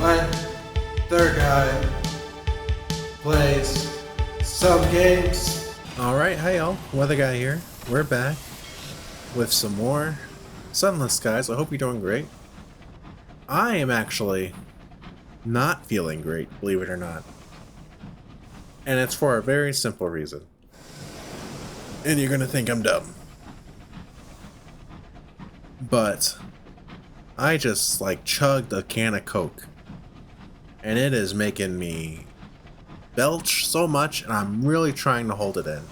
when their guy plays some games. Alright, hi y'all, Weather Guy here. We're back with some more Sunless Skies. I hope you're doing great. I am actually not feeling great, believe it or not. And it's for a very simple reason. And you're gonna think I'm dumb. But I just chugged a can of Coke. And it is making me belch so much, and I'm really trying to hold it in.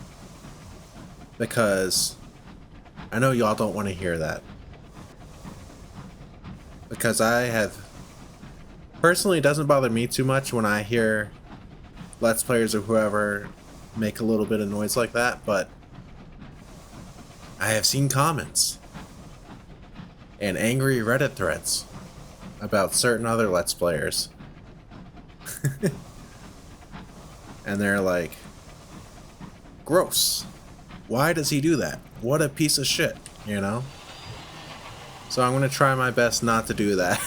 Because I know y'all don't want to hear that. Because I have... Personally, it doesn't bother me too much when I hear Let's Players or whoever make a little bit of noise like that, but I have seen comments and angry Reddit threads about certain other Let's Players. And they're like, gross. Why does he do that? What a piece of shit, you know? So I'm going to try my best not to do that.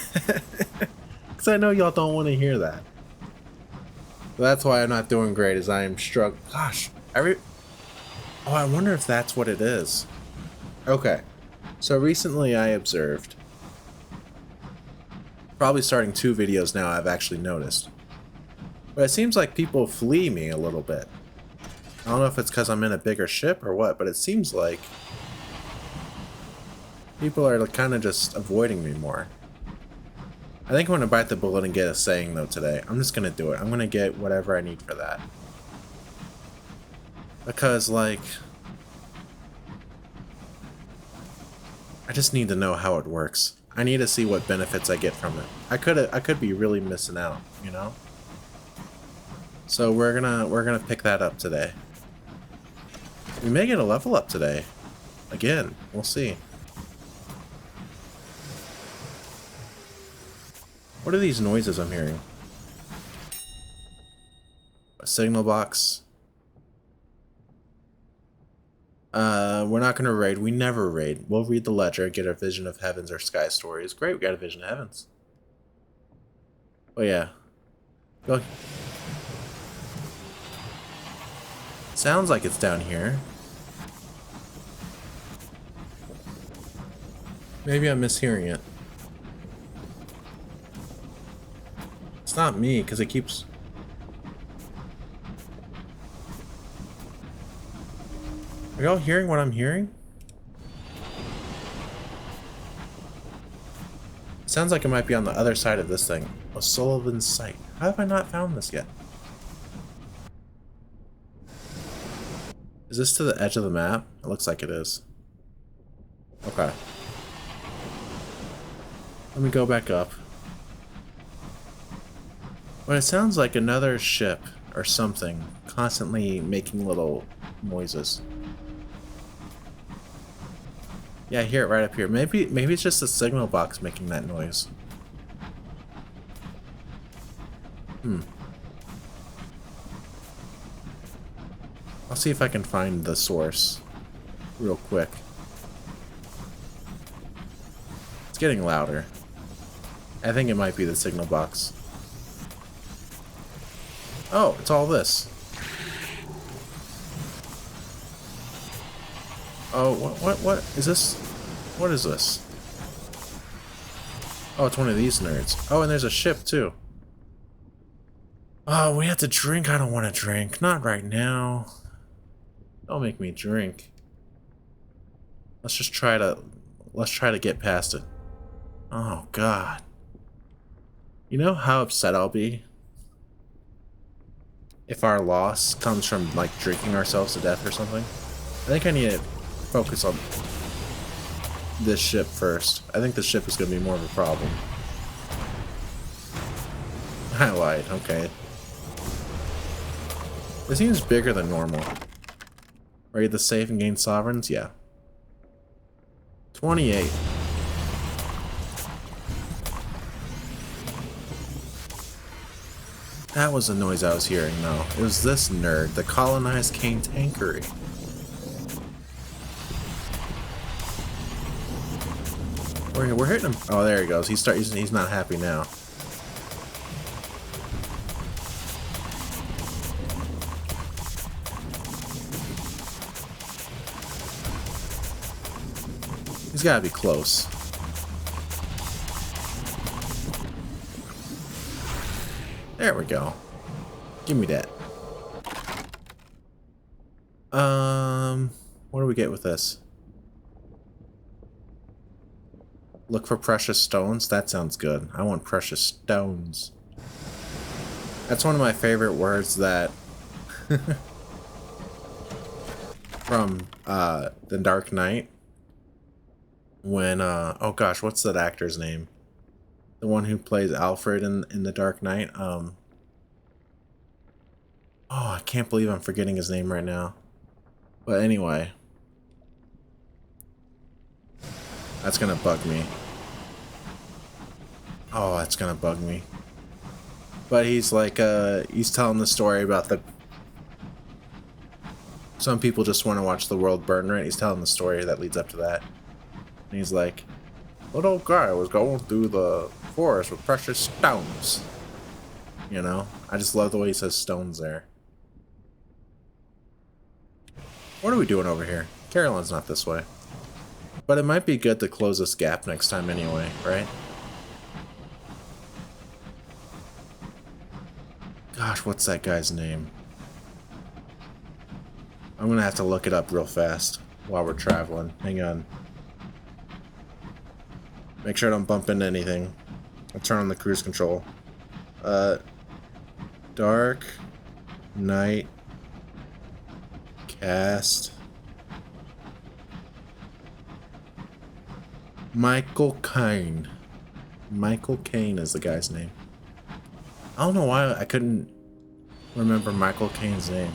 Because I know y'all don't want to hear that. So that's why I'm not doing great, is I am struggling. Gosh, Oh, I wonder if that's what it is. Okay. So recently I observed, probably starting 2 videos now I've actually noticed, but it seems like people flee me a little bit. I don't know if it's because I'm in a bigger ship or what, but it seems like people are kind of just avoiding me more. I think I'm going to bite the bullet and get a saying though today. I'm just going to do it. I'm going to get whatever I need for that. Because I just need to know how it works. I need to see what benefits I get from it. I could be really missing out, you know? So we're gonna pick that up today. We may get a level up today. Again, we'll see. What are these noises I'm hearing? A signal box. We're not gonna raid. We never raid. We'll read the ledger, get a vision of heavens or sky stories. Great, we got a vision of heavens. Oh yeah. Go. Sounds like it's down here. Maybe I'm mishearing it. It's not me, because it keeps... Are y'all hearing what I'm hearing? It sounds like it might be on the other side of this thing. O'Sullivan's Sight. How have I not found this yet? Is this to the edge of the map? It looks like it is. Okay. Let me go back up. But it sounds like another ship or something constantly making little noises. Yeah, I hear it right up here. Maybe it's just the signal box making that noise. I'll see if I can find the source real quick. It's getting louder. I think it might be the signal box. Oh, it's all this. Oh, what is this? What is this? Oh, it's one of these nerds. Oh, and there's a ship too. Oh, we have to drink. I don't want to drink. Not right now. Don't make me drink. Let's try to get past it. Oh God. You know how upset I'll be if our loss comes from drinking ourselves to death or something? I think I need to focus on this ship first. I think the ship is going to be more of a problem. I lied, okay. It seems bigger than normal. Ready to save and gain sovereigns? Yeah. 28. That was the noise I was hearing, though. It was this nerd, the colonized Kane Tankery. We're hitting him. Oh, there he goes. He's not happy now. He's gotta be close. There we go. Give me that. What do we get with this? Look for precious stones? That sounds good. I want precious stones. That's one of my favorite words that... from, The Dark Knight. When, oh gosh, what's that actor's name? The one who plays Alfred in The Dark Knight. Oh, I can't believe I'm forgetting his name right now. But anyway. That's gonna bug me. Oh, that's gonna bug me. But he's like, he's telling the story about the... Some people just want to watch the world burn, right? He's telling the story that leads up to that. And he's like, little guy was going through the forest with precious stones. You know? I just love the way he says stones there. What are we doing over here? Caroline's not this way. But it might be good to close this gap next time anyway, right? Gosh, what's that guy's name? I'm gonna have to look it up real fast while we're traveling. Hang on. Make sure I don't bump into anything. I'll turn on the cruise control. Dark Knight cast. Michael Caine. Michael Caine is the guy's name. I don't know why I couldn't remember Michael Caine's name.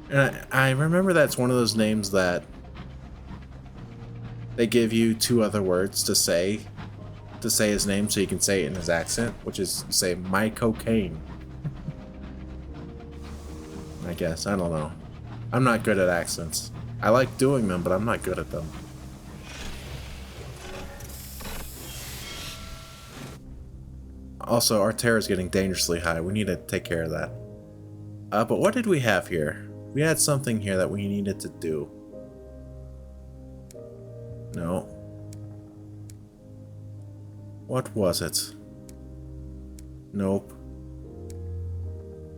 And I remember that's one of those names that they give you two other words to say his name so you can say it in his accent, which is say Michael Caine. I guess. I don't know. I'm not good at accents. I like doing them, but I'm not good at them. Also, our terror is getting dangerously high. We need to take care of that. But what did we have here? We had something here that we needed to do. No. What was it? Nope.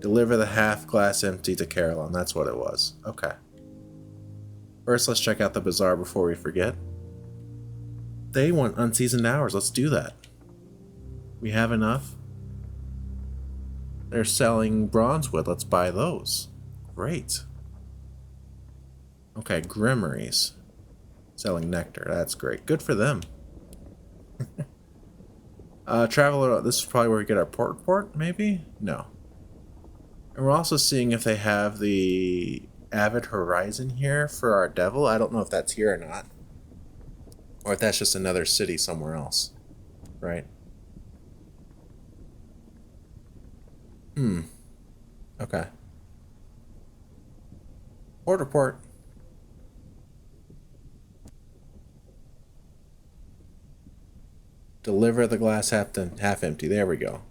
Deliver the half glass empty to Caroline. That's what it was. Okay. First, let's check out the bazaar before we forget. They want unseasoned hours. Let's do that. We have enough. They're selling bronze wood. Let's buy those. Great. Okay, grimoires. Selling nectar. That's great. Good for them. Traveler, this is probably where we get our port, maybe? No. And we're also seeing if they have the Avid Horizon here for our devil. I don't know if that's here or not. Or if that's just another city somewhere else. Right? Okay. Port. Deliver the glass half empty. There we go.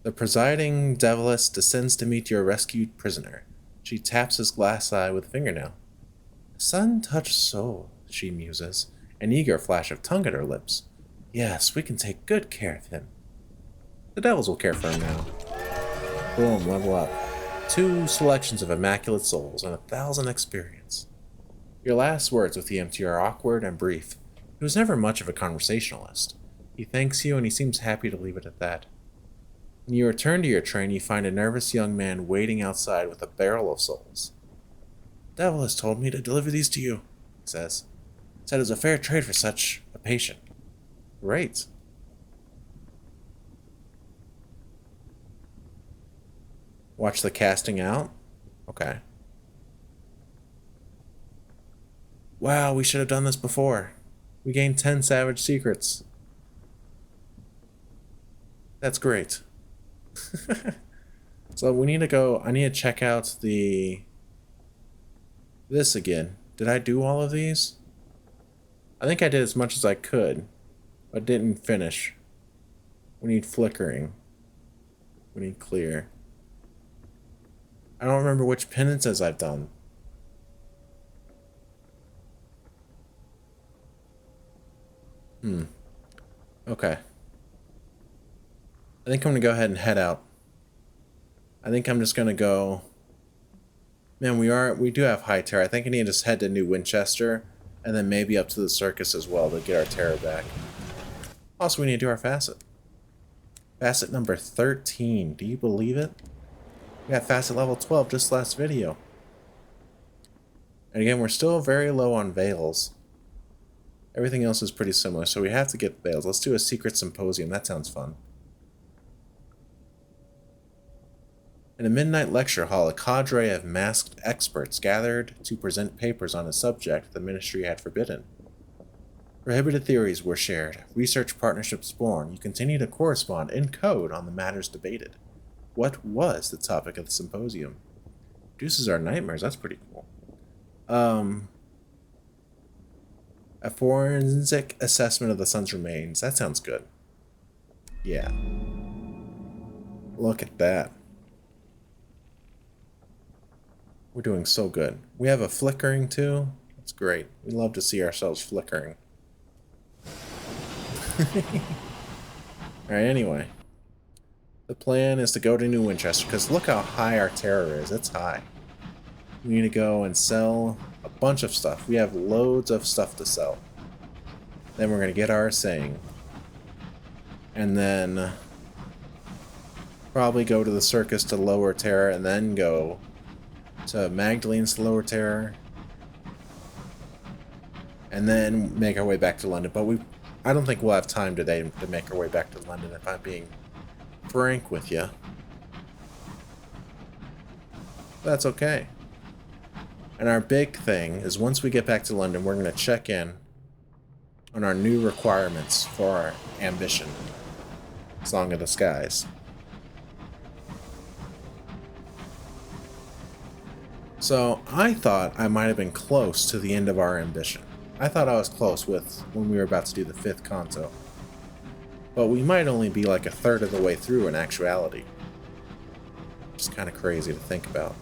The presiding deviless descends to meet your rescued prisoner. She taps his glass eye with a fingernail. Sun-touched soul, she muses, an eager flash of tongue at her lips. Yes, we can take good care of him. The devils will care for him now. Boom, level up. 2 selections of immaculate souls and 1,000 experience. Your last words with the empty are awkward and brief. He was never much of a conversationalist. He thanks you and he seems happy to leave it at that. When you return to your train, you find a nervous young man waiting outside with a barrel of souls. The devil has told me to deliver these to you, he says. Said it's a fair trade for such a patient. Great. Watch the casting out? Okay. Wow, we should have done this before. We gained 10 savage secrets. That's great. So we need to go, I need to check out this again. Did I do all of these? I think I did as much as I could, but didn't finish. We need flickering. We need clear. I don't remember which penances I've done. Okay. I think I'm gonna go ahead and head out. I think I'm just gonna go... Man, we do have high terror. I think I need to just head to New Winchester, and then maybe up to the circus as well to get our terror back. Also, we need to do our facet. Facet number 13. Do you believe it? We got facet level 12 just last video. And again, we're still very low on veils. Everything else is pretty similar, so we have to get veils. Let's do a secret symposium. That sounds fun. In a midnight lecture hall, a cadre of masked experts gathered to present papers on a subject the ministry had forbidden. Prohibited theories were shared, research partnerships born. You continue to correspond in code on the matters debated. What was the topic of the symposium? Reduces our nightmares. That's pretty cool. A forensic assessment of the sun's remains. That sounds good. Yeah. Look at that. We're doing so good. We have a flickering too. That's great. We love to see ourselves flickering. Alright, anyway. The plan is to go to New Winchester, because look how high our terror is. It's high. We need to go and sell a bunch of stuff. We have loads of stuff to sell. Then we're going to get our saying. And then probably go to the circus to lower terror, and then go to Magdalene's to lower terror. And then make our way back to London. But I don't think we'll have time today to make our way back to London, if I'm being frank with you. That's okay. And our big thing is once we get back to London, we're going to check in on our new requirements for our ambition. Song of the Skies. So I thought I might have been close to the end of our ambition. I thought I was close with when we were about to do the 5th canto. But we might only be like a third of the way through in actuality. Just kind of crazy to think about.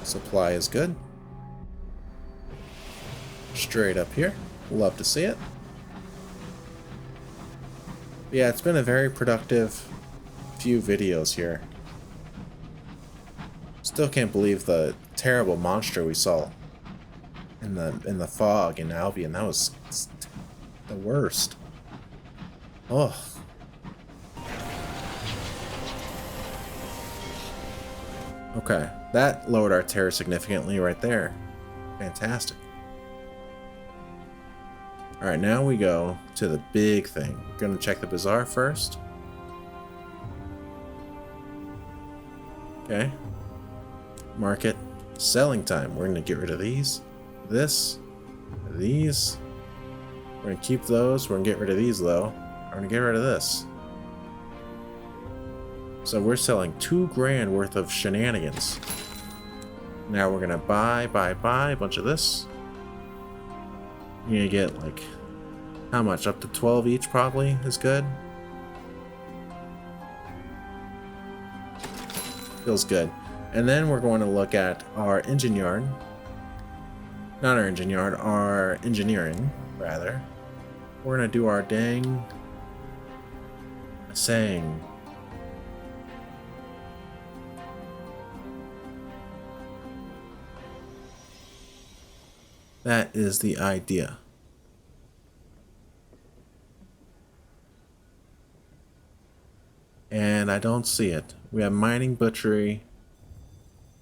Supply is good. Straight up here. Love to see it. Yeah, it's been a very productive few videos here. Still can't believe the terrible monster we saw in the fog in Albion. That was the worst. Oh. Okay, that lowered our terror significantly right there. Fantastic. Alright, now we go to the big thing. We're going to check the bazaar first. Okay. Market. Selling time. We're going to get rid of these. These. We're going to keep those. We're going to get rid of these, though. We're going to get rid of this. So we're selling 2 grand worth of shenanigans. Now we're going to buy a bunch of this. You're going to get, like, how much? Up to 12 each, probably, is good. Feels good. And then we're going to look at our engine yard. Not our engine yard, our engineering, rather. We're going to do our dang saying. That is the idea. And I don't see it. We have mining, butchery.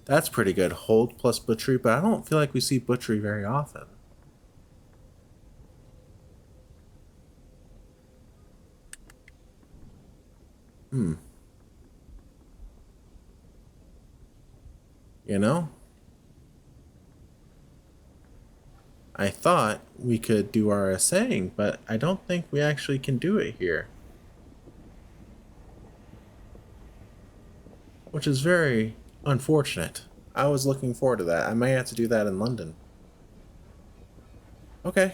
That's pretty good. Hold plus butchery, but I don't feel like we see butchery very often. You know? I thought we could do our assaying, but I don't think we actually can do it here. Which is very unfortunate. I was looking forward to that. I may have to do that in London. Okay.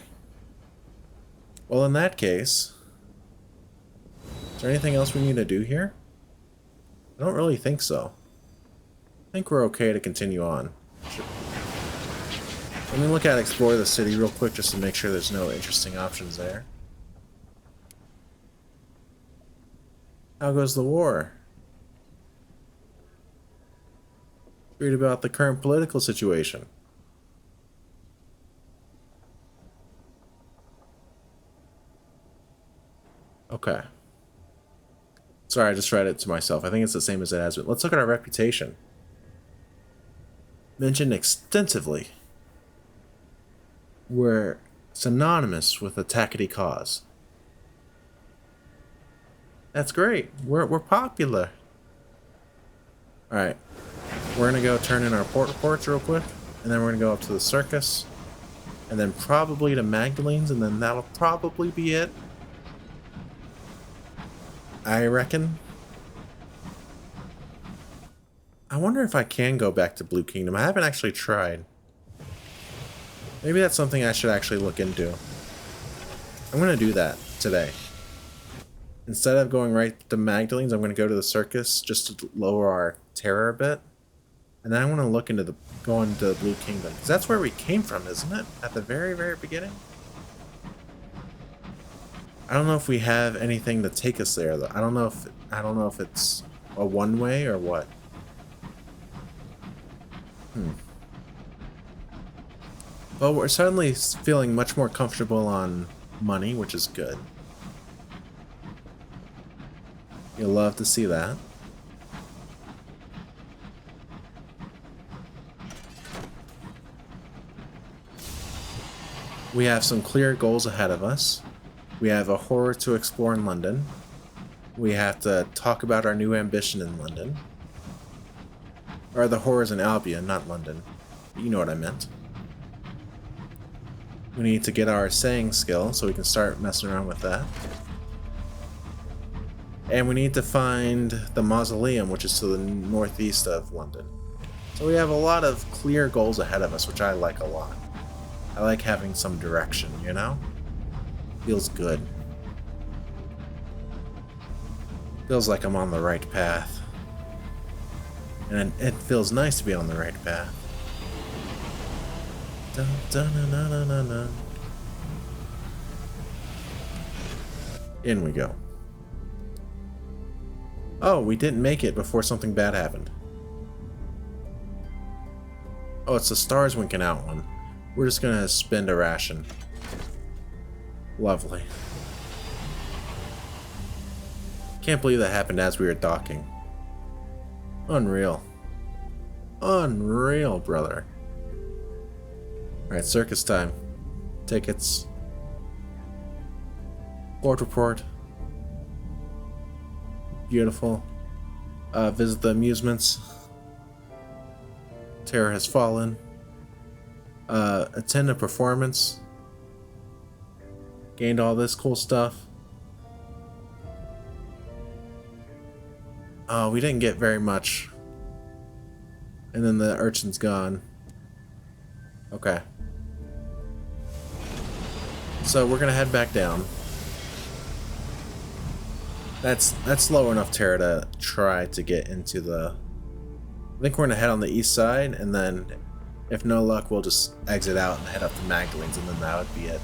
Well, in that case, is there anything else we need to do here? I don't really think so. think we're okay to continue on. Let me look at explore the city real quick just to make sure there's no interesting options there. How goes the war? Read about the current political situation. Okay. Sorry, I just read it to myself. I think it's the same as it has been. Let's look at our reputation. Mentioned extensively. We're synonymous with a tackety cause. That's great. We're popular. Alright. We're gonna go turn in our port reports real quick. And then we're gonna go up to the circus. And then probably to Magdalene's, and then that'll probably be it. I reckon. I wonder if I can go back to Blue Kingdom. I haven't actually tried. Maybe that's something I should actually look into. I'm going to do that today. Instead of going right to Magdalene's, I'm going to go to the circus just to lower our terror a bit. And then I want to look into going to Blue Kingdom. Because that's where we came from, isn't it? At the very, very beginning? I don't know if we have anything to take us there though. I don't know if it's a one-way or what. Well, we're suddenly feeling much more comfortable on money, which is good. You'll love to see that. We have some clear goals ahead of us. We have a horror to explore in London. We have to talk about our new ambition in London. Or the horrors in Albion, not London. You know what I meant. We need to get our saying skill so we can start messing around with that. And we need to find the mausoleum, which is to the northeast of London. So we have a lot of clear goals ahead of us, which I like a lot. I like having some direction, you know? Feels good. Feels like I'm on the right path. And it feels nice to be on the right path. Dun, dun, dun, dun, dun, dun, dun. In we go. Oh, we didn't make it before something bad happened. Oh, it's the stars winking out one. We're just gonna spend a ration. Lovely. Can't believe that happened as we were docking. Unreal. Unreal, brother. Alright, circus time. Tickets. Port report. Beautiful. Visit the amusements. Terror has fallen. Attend a performance. Gained all this cool stuff. Oh, we didn't get very much. And then the urchin's gone. Okay. So we're gonna head back down. That's low enough terror to try to get into the... I think we're gonna head on the east side, and then if no luck, we'll just exit out and head up to Magdalene's, and then that would be it.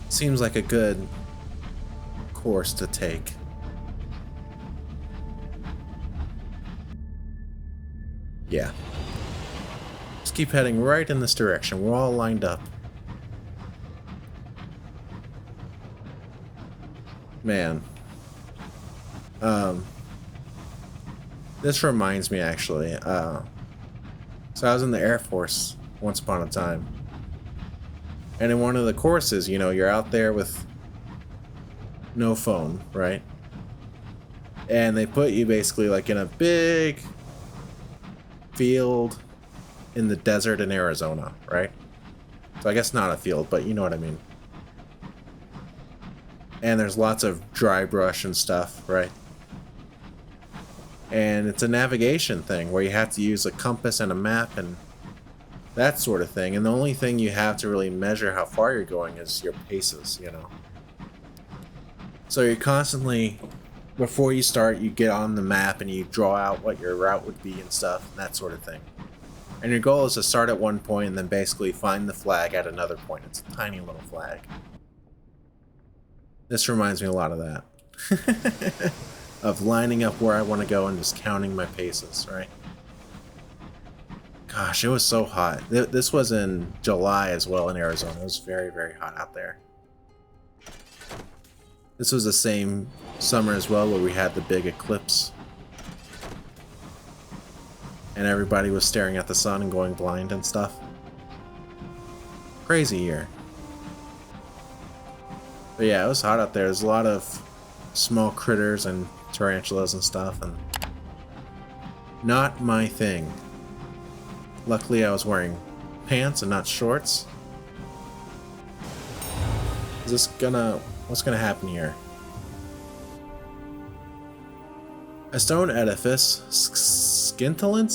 Seems like a good course to take. Yeah. Just keep heading right in this direction. We're all lined up. Man. This reminds me, actually. So I was in the Air Force once upon a time. And in one of the courses, you know, you're out there with no phone, right? And they put you basically like in a big field in the desert in Arizona, right? So I guess not a field, but you know what I mean. And there's lots of dry brush and stuff, right? And it's a navigation thing where you have to use a compass and a map and that sort of thing. And the only thing you have to really measure how far you're going is your paces, you know. So you're constantly before you start, you get on the map and you draw out what your route would be and stuff, and that sort of thing. And your goal is to start at one point and then basically find the flag at another point. It's a tiny little flag. This reminds me a lot of that. Of lining up where I want to go and just counting my paces, right? Gosh, it was so hot. This was in July as well in Arizona. It was very, very hot out there. This was the same summer as well where we had the big eclipse. And everybody was staring at the sun and going blind and stuff. Crazy year. But yeah, it was hot out there. There's a lot of small critters and tarantulas and stuff, and not my thing. Luckily I was wearing pants and not shorts. Is this gonna... what's gonna happen here? A stone edifice, scintillant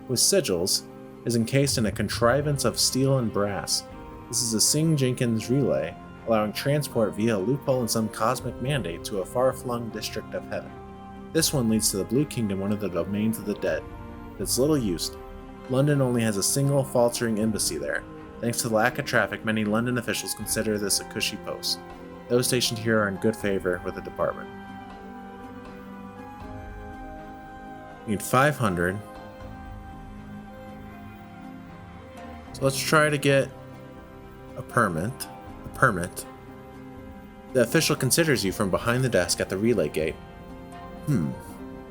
with sigils, is encased in a contrivance of steel and brass. This is a Singh-Jenkins relay, allowing transport via a loophole in some cosmic mandate to a far-flung district of heaven. This one leads to the Blue Kingdom, one of the domains of the dead. It's little used. London only has a single faltering embassy there. Thanks to the lack of traffic, many London officials consider this a cushy post. Those stationed here are in good favor with the department. We need 500. So let's try to get a permit. The official considers you from behind the desk at the relay gate.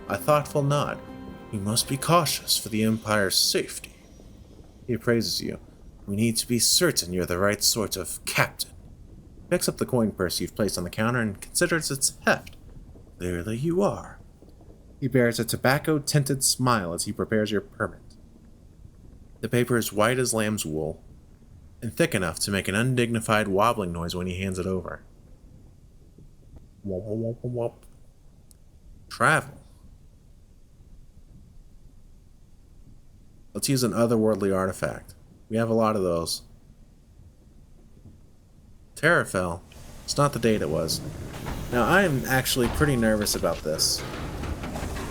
A thoughtful nod. You must be cautious for the Empire's safety. He appraises you. We need to be certain you're the right sort of captain. He picks up the coin purse you've placed on the counter and considers its heft. Clearly you are. He bears a tobacco-tinted smile as he prepares your permit. The paper is white as lamb's wool, and thick enough to make an undignified wobbling noise when he hands it over. Wop, wop, wop, wop. Travel. Let's use an otherworldly artifact. We have a lot of those. Terrafell. It's not the date it was. Now, I am actually pretty nervous about this,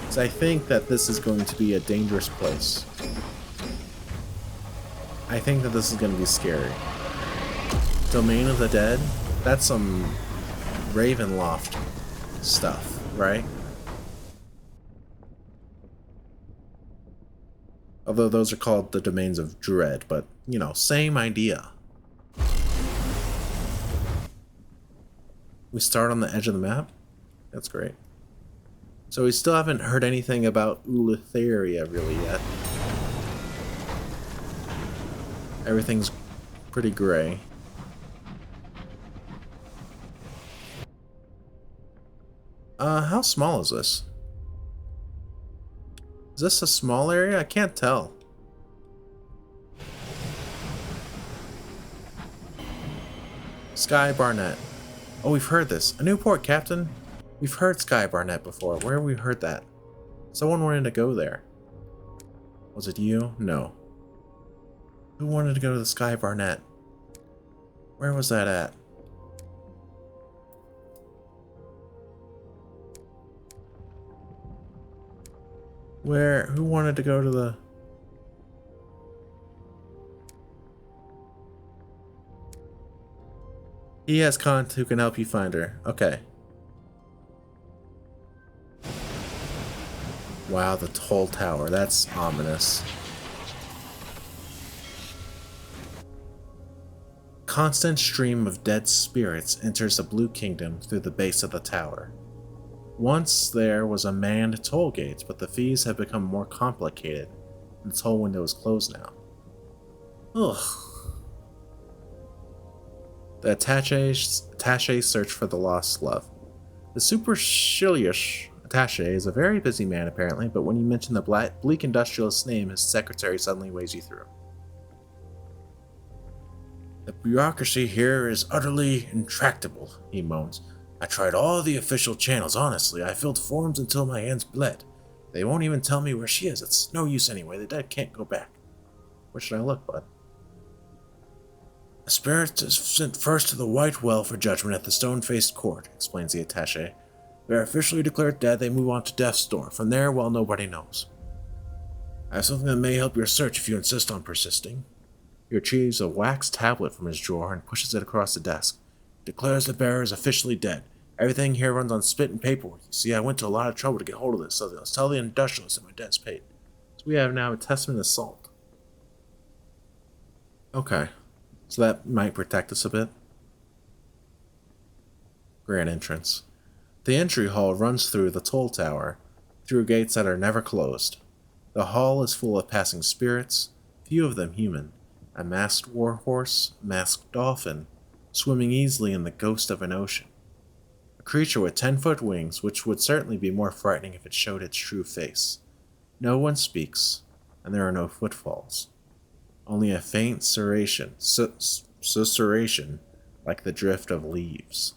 because I think that this is going to be a dangerous place. I think that this is going to be scary. Domain of the Dead? That's some Ravenloft stuff, right? Although those are called the Domains of Dread, but, you know, same idea. We start on the edge of the map? That's great. So we still haven't heard anything about Ulitheria really yet. Everything's pretty gray. How small is this? Is this a small area? I can't tell. Sky Barnet. Oh, we've heard this. A new port, Captain. We've heard Sky Barnet before. Where have we heard that? Someone wanted to go there. Was it you? No. Who wanted to go to the Sky Barnet? Where was that at? Who wanted to go to the... He has Kant who can help you find her. Okay. Wow, the toll tower. That's ominous. Constant stream of dead spirits enters the Blue Kingdom through the base of the tower. Once there was a manned toll gate, but the fees have become more complicated, and the toll window is closed now. Ugh. The attaché search for the lost love. The supercilious attaché is a very busy man apparently, but when you mention the bleak industrialist's name, his secretary suddenly waves you through. The bureaucracy here is utterly intractable, he moans. I tried all the official channels, honestly. I filled forms until my hands bled. They won't even tell me where she is. It's no use anyway. The dead can't go back. Where should I look, bud? A spirit is sent first to the White Well for judgment at the stone-faced court, explains the attaché. They're officially declared dead, they move on to death's door. From there, well, nobody knows. I have something that may help your search if you insist on persisting. He retrieves a wax tablet from his drawer and pushes it across the desk. Declares the bearer is officially dead. Everything here runs on spit and paperwork. You see, I went to a lot of trouble to get hold of this, so I'll tell the industrialist that my debt's paid. So we have now a testament of salt. Okay. So that might protect us a bit. Grand entrance. The entry hall runs through the toll tower, through gates that are never closed. The hall is full of passing spirits, few of them human. A masked warhorse, a masked dolphin, swimming easily in the ghost of an ocean. A creature with 10-foot wings, which would certainly be more frightening if it showed its true face. No one speaks, and there are no footfalls. Only a faint susurration, like the drift of leaves.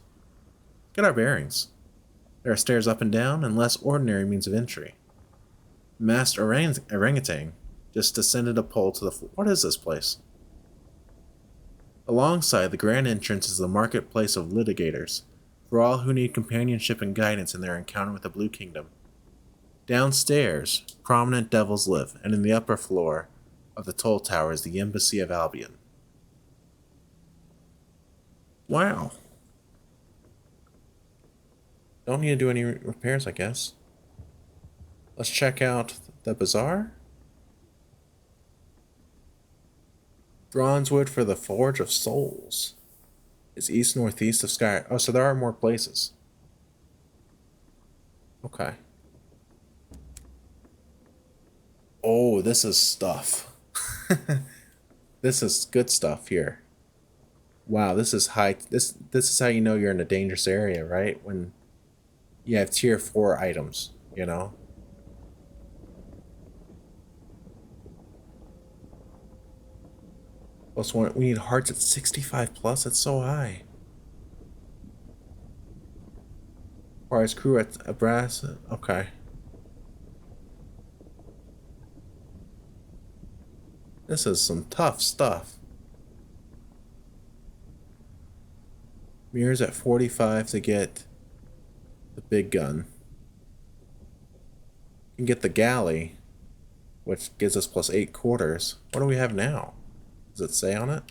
Get our bearings. There are stairs up and down, and less ordinary means of entry. Masked orangutan just descended a pole to the floor. What is this place? Alongside the grand entrance is the marketplace of litigators, for all who need companionship and guidance in their encounter with the Blue Kingdom. Downstairs, prominent devils live, and in the upper floor of the toll tower is the Embassy of Albion. Wow. Don't need to do any repairs, I guess. Let's check out the bazaar. Bronze wood for the Forge of Souls. Is east-northeast of Sky. Oh, so there are more places. Okay. Oh, this is stuff. This is good stuff here. Wow, this is high. This is how you know you're in a dangerous area, right? When you have tier 4 items, you know? Plus one, we need hearts at 65 plus. That's so high. Requires crew at a brass. Okay. This is some tough stuff. Mirrors at 45 to get the big gun. You can get the galley, which gives us plus 8 quarters. What do we have now? Does it say on it?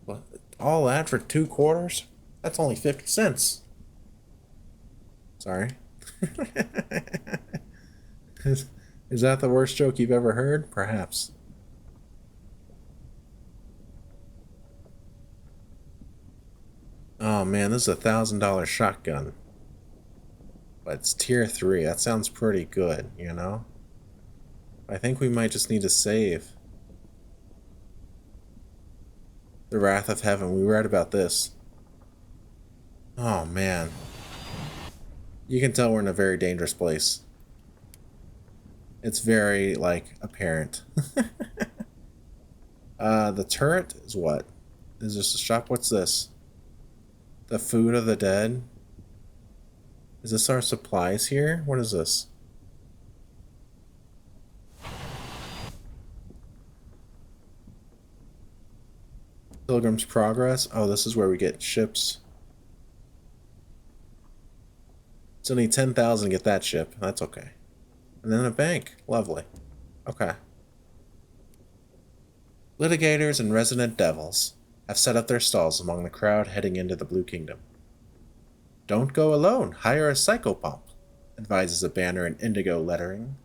What? All that for 2 quarters? That's only 50 cents. Sorry. Is that the worst joke you've ever heard? Perhaps. Oh man, this is $1,000 shotgun. But it's tier 3. That sounds pretty good, you know? I think we might just need to save the Wrath of Heaven. We read about this. Oh man. You can tell we're in a very dangerous place. It's very, like, apparent. The turret is what? Is this a shop? What's this? The food of the dead? Is this our supplies here? What is this? Pilgrim's Progress. Oh, this is where we get ships. It's only 10,000 to get that ship. That's okay. And then a bank. Lovely. Okay. Litigators and resident devils have set up their stalls among the crowd heading into the Blue Kingdom. Don't go alone. Hire a psychopomp, advises a banner in indigo lettering.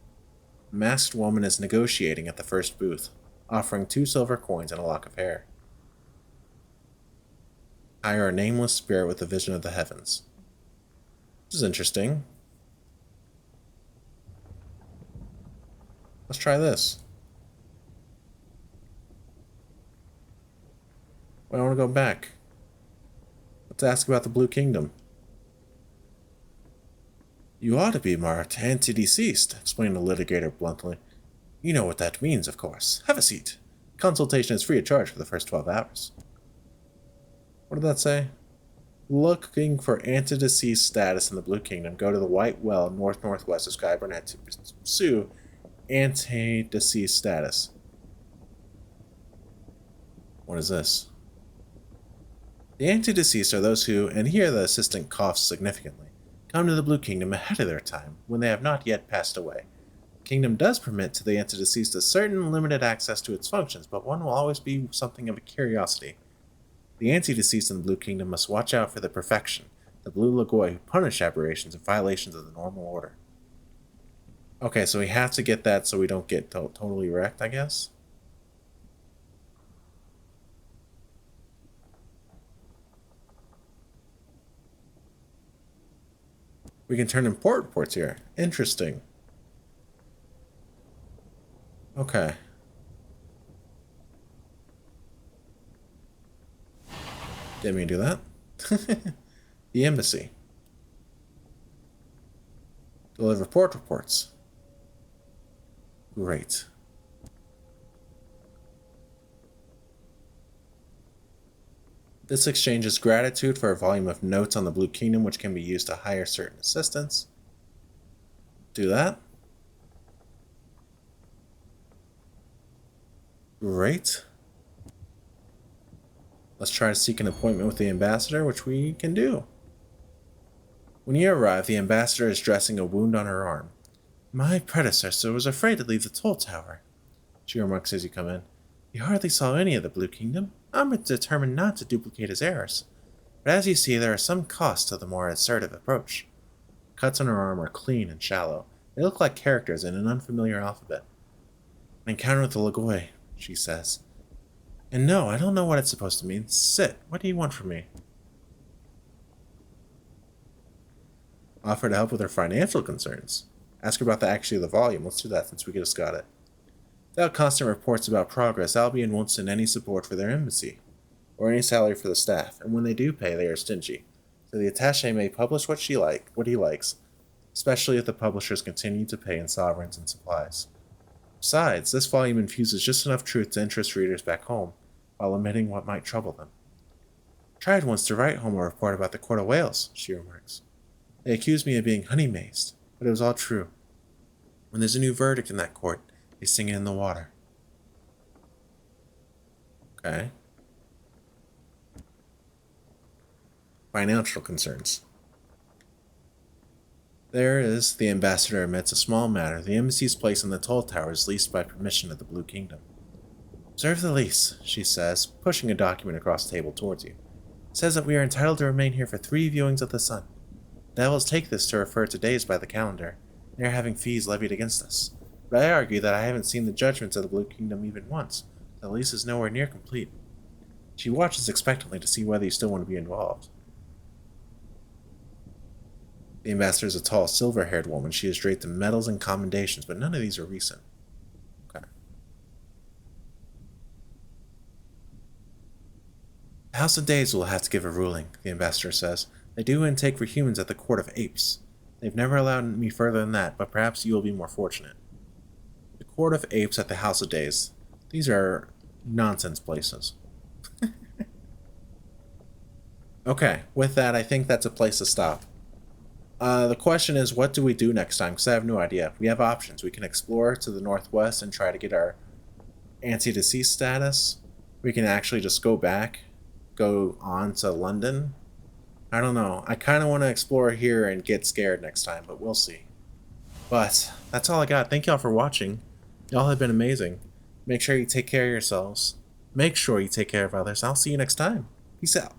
A masked woman is negotiating at the first booth, offering 2 silver coins and a lock of hair. Hire a nameless spirit with a vision of the heavens. This is interesting. Let's try this. I want to go back. Let's ask about the Blue Kingdom. You ought to be marked anti-deceased, explained the litigator bluntly. You know what that means, of course. Have a seat. Consultation is free of charge for the first 12 hours. What did that say? Looking for anti-deceased status in the Blue Kingdom, go to the White Well north-northwest of Skyburnet to pursue anti-deceased status. What is this? The anti-deceased are those who, and here the assistant coughs significantly, come to the Blue Kingdom ahead of their time, when they have not yet passed away. The kingdom does permit to the antedeceased a certain limited access to its functions, but one will always be something of a curiosity. The antedeceased in the Blue Kingdom must watch out for the perfection, the Blue Lagoi who punish aberrations and violations of the normal order. Okay, so we have to get that so we don't get totally wrecked, I guess? We can turn in port reports here. Interesting. Okay. Didn't mean to do that. The embassy. Deliver port reports. Great. This exchanges gratitude for a volume of notes on the Blue Kingdom which can be used to hire certain assistants. Do that. Great. Let's try to seek an appointment with the ambassador, which we can do. When you arrive, the ambassador is dressing a wound on her arm. My predecessor was afraid to leave the toll tower, she remarks as you come in. He hardly saw any of the Blue Kingdom. I'm determined not to duplicate his errors. But as you see, there are some costs to the more assertive approach. Cuts on her arm are clean and shallow. They look like characters in an unfamiliar alphabet. An encounter with the Lagoi, she says. And no, I don't know what it's supposed to mean. Sit. What do you want from me? Offer to help with her financial concerns. Ask her about the volume. Let's do that since we just got it. Without constant reports about progress, Albion won't send any support for their embassy, or any salary for the staff, and when they do pay, they are stingy. So the attaché may publish what he likes, especially if the publishers continue to pay in sovereigns and supplies. Besides, this volume infuses just enough truth to interest readers back home, while omitting what might trouble them. Tried once to write home a report about the Court of Wales, she remarks. They accused me of being honey-mazed, but it was all true. When there's a new verdict in that court, they sing it in the water. Okay. Financial concerns. There is, the ambassador admits, a small matter. The embassy's place in the toll tower is leased by permission of the Blue Kingdom. Observe the lease, she says, pushing a document across the table towards you. It says that we are entitled to remain here for 3 viewings of the sun. The devils take this to refer to days by the calendar. They are having fees levied against us. But I argue that I haven't seen the judgments of the Blue Kingdom even once. The lease is nowhere near complete. She watches expectantly to see whether you still want to be involved. The ambassador is a tall, silver-haired woman. She is draped in medals and commendations, but none of these are recent. Okay. The House of Days will have to give a ruling, the ambassador says. They do intake for humans at the Court of Apes. They've never allowed me further than that, but perhaps you will be more fortunate. The Court of Apes at the House of Days. These are nonsense places. Okay, with that, I think that's a place to stop. The question is, what do we do next time? Because I have no idea. We have options. We can explore to the northwest and try to get our antedeceased status. We can actually just go back, go on to London. I don't know. I kind of want to explore here and get scared next time, but we'll see. But that's all I got. Thank y'all for watching. Y'all have been amazing. Make sure you take care of yourselves. Make sure you take care of others. I'll see you next time. Peace out.